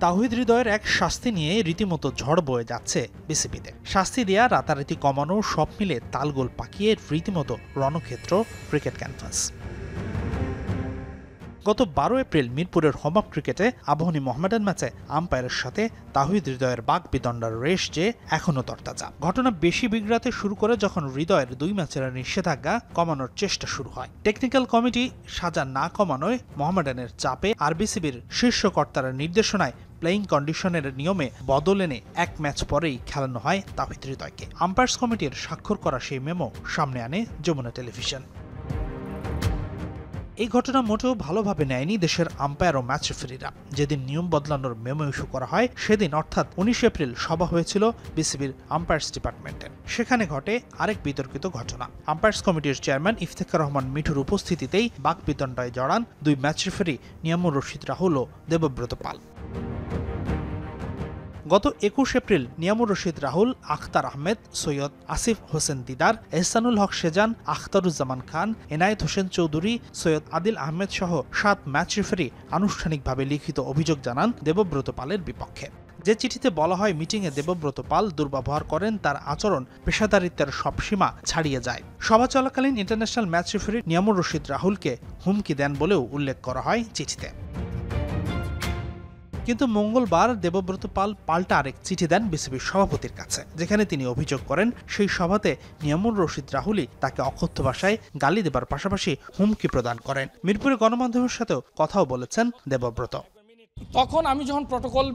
তাওহিদ হৃদয়ের এক শাস্তি নিয়ে রীতিমতো ঝড় বয়ে যাচ্ছে বিসিবিতে। শাস্তি দেয়া, রাতারাতি কমানো, সব মিলে তালগোল পাকিয়ে রীতিমতো রণক্ষেত্র ক্রিকেট ক্যানভাস। গত 12 এপ্রিল মিরপুরের হোম অফ ক্রিকেটে আবাহনী মোহামেডান ম্যাচে আম্পায়ারের সাথে তাওহিদ হৃদয়ের বাগবিতণ্ডার রেশ যে এখনও তরতাজা। ঘটনা বেশি বিগড়াতে শুরু করে যখন হৃদয়ের 2 ম্যাচের নিষেধাজ্ঞা কমানোর চেষ্টা শুরু হয়। টেকনিক্যাল কমিটি সাজা না কমানোয় মোহামেডানের চাপে আর বিসিবির শীর্ষ কর্তার নির্দেশনায় প্লেইং কন্ডিশনের নিয়মে বদল এনে 1 ম্যাচ পরেই খেলানো হয় তাওহিদ হৃদয়কে। আম্পায়ার্স কমিটির স্বাক্ষর করা সেই মেমো সামনে আনে যমুনা টেলিভিশন। এই ঘটনা মোটেও ভালোভাবে নেয়নি দেশের আম্পায়ার ও ম্যাচ রেফারিরা। যেদিন নিয়ম বদলানোর মেমো ইস্যু করা হয় সেদিন অর্থাৎ 19 এপ্রিল সভা হয়েছিল বিসিবির আম্পায়ার্স ডিপার্টমেন্টের। সেখানে ঘটে আরেক বিতর্কিত ঘটনা। আম্পায়ার্স কমিটির চেয়ারম্যান ইফতেখার রহমান মিঠুর উপস্থিতিতেই বাকবিতণ্ডায় জড়ান 2 ম্যাচ রেফারি নিয়ামুর রশিদ রাহুল ও দেবব্রত পাল। গত 21 এপ্রিল নিয়ামুর রশিদ রাহুল, আখতার আহমেদ, সৈয়দ আসিফ হোসেন দিদার, এহসানুল হক সেজান, আখতারুজ্জামান খান, এনায়েত হোসেন চৌধুরী, সৈয়দ আদিল আহমেদ সহ 7 ম্যাচ রেফারি আনুষ্ঠানিকভাবে লিখিত অভিযোগ জানান দেবব্রত পালের বিপক্ষে। যে চিঠিতে বলা হয় মিটিংয়ে দেবব্রত পাল দুর্ব্যবহার করেন, তার আচরণ পেশাদারিত্বের সব সীমা ছাড়িয়ে যায়। সভা চলাকালীন international match referee Niamur Rashid রাহুলকে হুমকি দেন বলেও উল্লেখ করা হয় চিঠিতে। কিন্তু মঙ্গলবার দেবব্রত পাল পাল্টা আরেক চিঠি দেন বিসিবির সভাপতির কাছে, যেখানে তিনি অভিযোগ করেন সেই সভাতে নিয়ামুর রশিদ রাহুলই তাকে অকথ্য ভাষায় গালি দেবার পাশাপাশি হুমকি প্রদান করেন। মিরপুরে গণমাধ্যমের সাথেও কথাও বলেছেন দেবব্রত। তখন আমি যখন প্রটোকল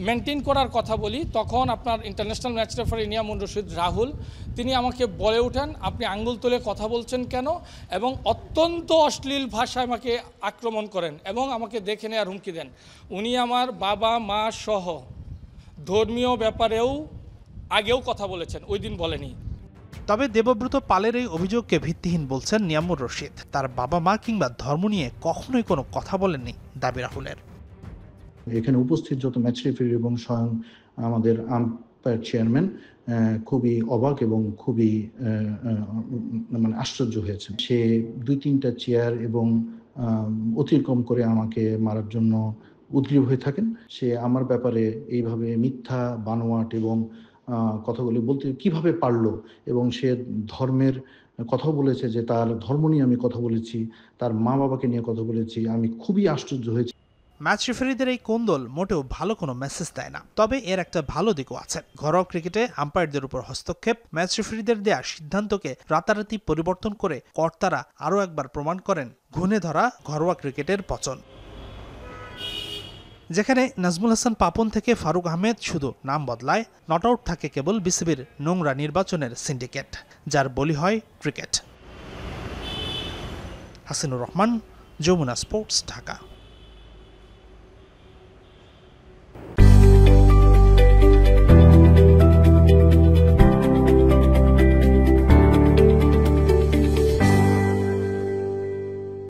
মেনটেন করার কথা বলি, তখন আপনার international match referee Niamur Rashid Rahul তিনি আমাকে বলে ওঠেন, আপনি আঙ্গুল তুলে কথা বলছেন কেন, এবং অত্যন্ত অশ্লীল ভাষায় আমাকে আক্রমণ করেন এবং আমাকে দেখে নেওয়ার হুমকি দেন। উনি আমার বাবা মা সহ ধর্মীয় ব্যাপারেও আগেও কথা বলেছেন, ওই দিন বলেনি। তবে দেবব্রত পালের এই অভিযোগকে ভিত্তিহীন বলছেন নিয়ামুর রশিদ। তার বাবা মা কিংবা ধর্ম নিয়ে কখনোই কোনো কথা বলেননি দাবি রাহুলের। এখানে উপস্থিত যত ম্যাচ রেফারি এবং স্বয়ং আমাদের আম্পায়ার চেয়ারম্যান খুবই অবাক এবং খুবই মানে আশ্চর্য হয়েছে। সে 2-3টা চেয়ার এবং অতিক্রম করে আমাকে মারার জন্য উদ্গ্রীব হয়ে থাকেন। সে আমার ব্যাপারে এইভাবে মিথ্যা বানোয়াট এবং কথাগুলি বলতে কিভাবে পারলো, এবং সে ধর্মের কথাও বলেছে যে তার ধর্ম নিয়ে আমি কথা বলেছি, তার মা বাবাকে নিয়ে কথা বলেছি। আমি খুবই আশ্চর্য হয়েছি। ম্যাচ রেফারিদের এই কোন্দল মোটেও ভালো কোনো মেসেজ দেয় না। তবে এর একটা ভালো দিকও আছে। ঘরোয়া ক্রিকেটে আম্পায়ারদের উপর হস্তক্ষেপ, ম্যাচ রেফারিদের দেয়া সিদ্ধান্তকে রাতারাতি পরিবর্তন করে কর্তারা আরও একবার প্রমাণ করেন ঘুণে ধরা ঘরোয়া ক্রিকেটের পচন। যেখানে নাজমুল হাসান পাপন থেকে ফারুক আহমেদ শুধু নাম বদলায়, নট আউট থাকে কেবল বিসিবির নোংরা নির্বাচনের সিন্ডিকেট, যার বলি হয় ক্রিকেট। হাসিনুর রহমান, যমুনা স্পোর্টস, ঢাকা।